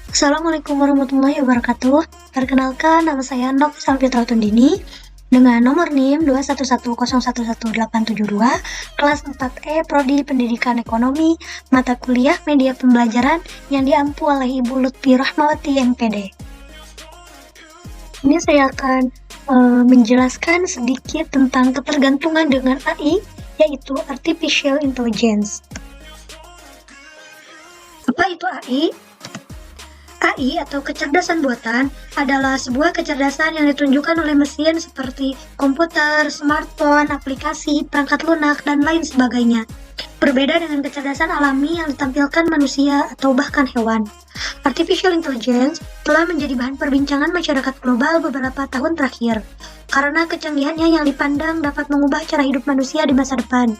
Assalamualaikum warahmatullahi wabarakatuh. Perkenalkan, nama saya Nok Salfitra Tundini dengan nomor NIM 211011872, kelas 4E, Prodi Pendidikan Ekonomi, mata kuliah Media Pembelajaran yang diampu oleh Ibu Lutfi Rahmawati MPD. Ini saya akan menjelaskan sedikit tentang ketergantungan dengan AI, yaitu Artificial Intelligence. Apa itu AI? AI atau kecerdasan buatan adalah sebuah kecerdasan yang ditunjukkan oleh mesin seperti komputer, smartphone, aplikasi, perangkat lunak, dan lain sebagainya. Berbeda dengan kecerdasan alami yang ditampilkan manusia atau bahkan hewan. Artificial Intelligence telah menjadi bahan perbincangan masyarakat global beberapa tahun terakhir, karena kecanggihannya yang dipandang dapat mengubah cara hidup manusia di masa depan.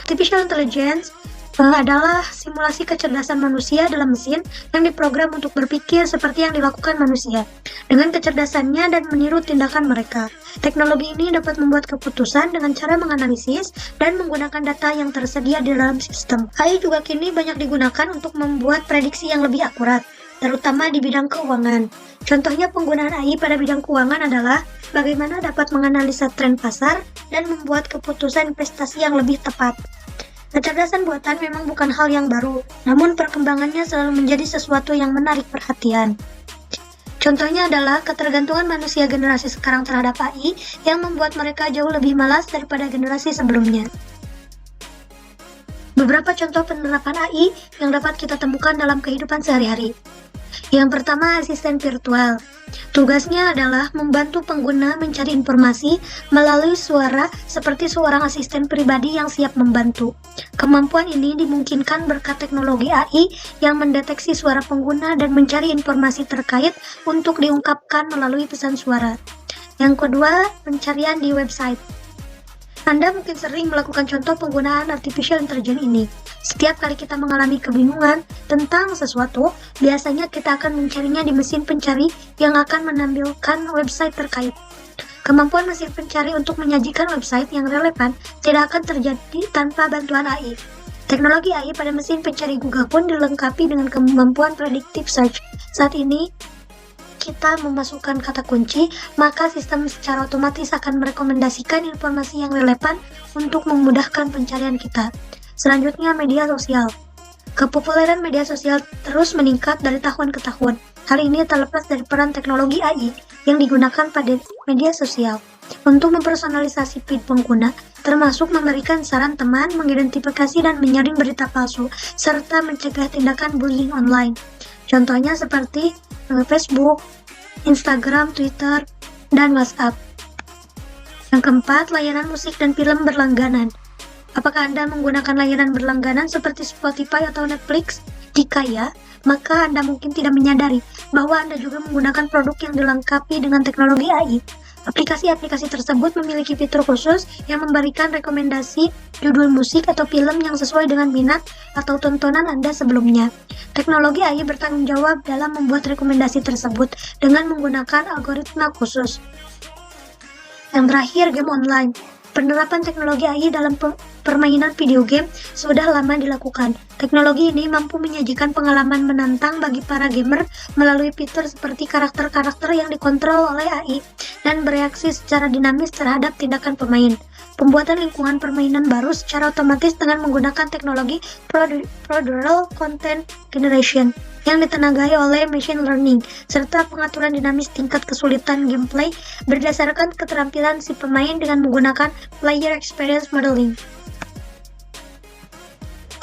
Artificial Intelligence adalah simulasi kecerdasan manusia dalam mesin yang diprogram untuk berpikir seperti yang dilakukan manusia, dengan kecerdasannya dan meniru tindakan mereka. Teknologi ini dapat membuat keputusan dengan cara menganalisis dan menggunakan data yang tersedia di dalam sistem. AI juga kini banyak digunakan untuk membuat prediksi yang lebih akurat, terutama di bidang keuangan. Contohnya penggunaan AI pada bidang keuangan adalah bagaimana dapat menganalisa tren pasar dan membuat keputusan investasi yang lebih tepat. Kecerdasan buatan memang bukan hal yang baru, namun perkembangannya selalu menjadi sesuatu yang menarik perhatian. Contohnya adalah ketergantungan manusia generasi sekarang terhadap AI yang membuat mereka jauh lebih malas daripada generasi sebelumnya. Beberapa contoh penerapan AI yang dapat kita temukan dalam kehidupan sehari-hari. Yang pertama, asisten virtual. Tugasnya adalah membantu pengguna mencari informasi melalui suara seperti seorang asisten pribadi yang siap membantu. Kemampuan ini dimungkinkan berkat teknologi AI yang mendeteksi suara pengguna dan mencari informasi terkait untuk diungkapkan melalui pesan suara. Yang kedua, pencarian di website. Anda mungkin sering melakukan contoh penggunaan Artificial Intelligence ini. Setiap kali kita mengalami kebingungan tentang sesuatu, biasanya kita akan mencarinya di mesin pencari yang akan menampilkan website terkait. Kemampuan mesin pencari untuk menyajikan website yang relevan tidak akan terjadi tanpa bantuan AI. Teknologi AI pada mesin pencari Google pun dilengkapi dengan kemampuan predictive search. Saat ini, kita memasukkan kata kunci, maka sistem secara otomatis akan merekomendasikan informasi yang relevan untuk memudahkan pencarian kita. Selanjutnya, media sosial. Kepopuleran media sosial terus meningkat dari tahun ke tahun. Hal ini terlepas dari peran teknologi AI yang digunakan pada media sosial untuk mempersonalisasi feed pengguna, termasuk memberikan saran teman, mengidentifikasi dan menyaring berita palsu, serta mencegah tindakan bullying online. Contohnya seperti Facebook, Instagram, Twitter, dan WhatsApp. Yang keempat, layanan musik dan film berlangganan. Apakah Anda menggunakan layanan berlangganan seperti Spotify atau Netflix? Jika ya, maka Anda mungkin tidak menyadari bahwa Anda juga menggunakan produk yang dilengkapi dengan teknologi AI. Aplikasi-aplikasi tersebut memiliki fitur khusus yang memberikan rekomendasi judul musik atau film yang sesuai dengan minat atau tontonan Anda sebelumnya. Teknologi AI bertanggung jawab dalam membuat rekomendasi tersebut dengan menggunakan algoritma khusus. Yang terakhir, game online. Penerapan teknologi AI dalam permainan video game sudah lama dilakukan. Teknologi ini mampu menyajikan pengalaman menantang bagi para gamer melalui fitur seperti karakter-karakter yang dikontrol oleh AI dan bereaksi secara dinamis terhadap tindakan pemain. Pembuatan lingkungan permainan baru secara otomatis dengan menggunakan teknologi procedural content generation yang ditenagai oleh machine learning, serta pengaturan dinamis tingkat kesulitan gameplay berdasarkan keterampilan si pemain dengan menggunakan player experience modeling.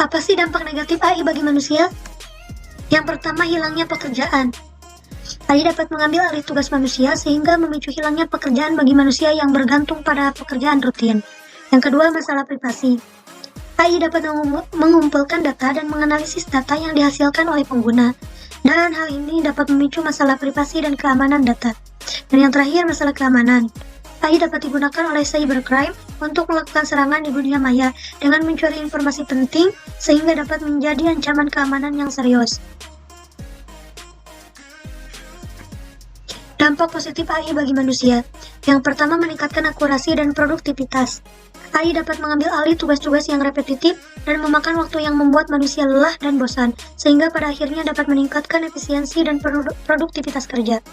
Apa sih dampak negatif AI bagi manusia? Yang pertama, hilangnya pekerjaan. AI dapat mengambil alih tugas manusia sehingga memicu hilangnya pekerjaan bagi manusia yang bergantung pada pekerjaan rutin. Yang kedua, masalah privasi. AI dapat mengumpulkan data dan menganalisis data yang dihasilkan oleh pengguna, dan hal ini dapat memicu masalah privasi dan keamanan data. Dan yang terakhir, masalah keamanan. AI dapat digunakan oleh cybercrime untuk melakukan serangan di dunia maya dengan mencuri informasi penting sehingga dapat menjadi ancaman keamanan yang serius. Dampak positif AI bagi manusia. Yang pertama, meningkatkan akurasi dan produktivitas. AI dapat mengambil alih tugas-tugas yang repetitif dan memakan waktu yang membuat manusia lelah dan bosan, sehingga pada akhirnya dapat meningkatkan efisiensi dan produktivitas kerja.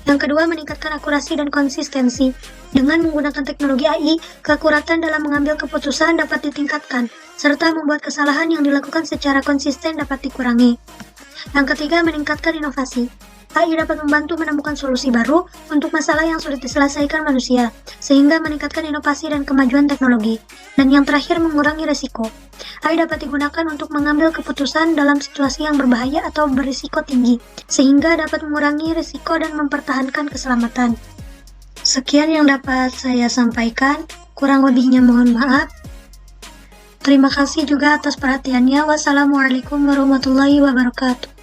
Yang kedua, meningkatkan akurasi dan konsistensi. Dengan menggunakan teknologi AI, keakuratan dalam mengambil keputusan dapat ditingkatkan, serta membuat kesalahan yang dilakukan secara konsisten dapat dikurangi. Yang ketiga, meningkatkan inovasi. AI dapat membantu menemukan solusi baru untuk masalah yang sulit diselesaikan manusia, sehingga meningkatkan inovasi dan kemajuan teknologi. Dan yang terakhir, mengurangi risiko. AI dapat digunakan untuk mengambil keputusan dalam situasi yang berbahaya atau berisiko tinggi, sehingga dapat mengurangi risiko dan mempertahankan keselamatan. Sekian yang dapat saya sampaikan, kurang lebihnya mohon maaf. Terima kasih juga atas perhatiannya. Wassalamualaikum warahmatullahi wabarakatuh.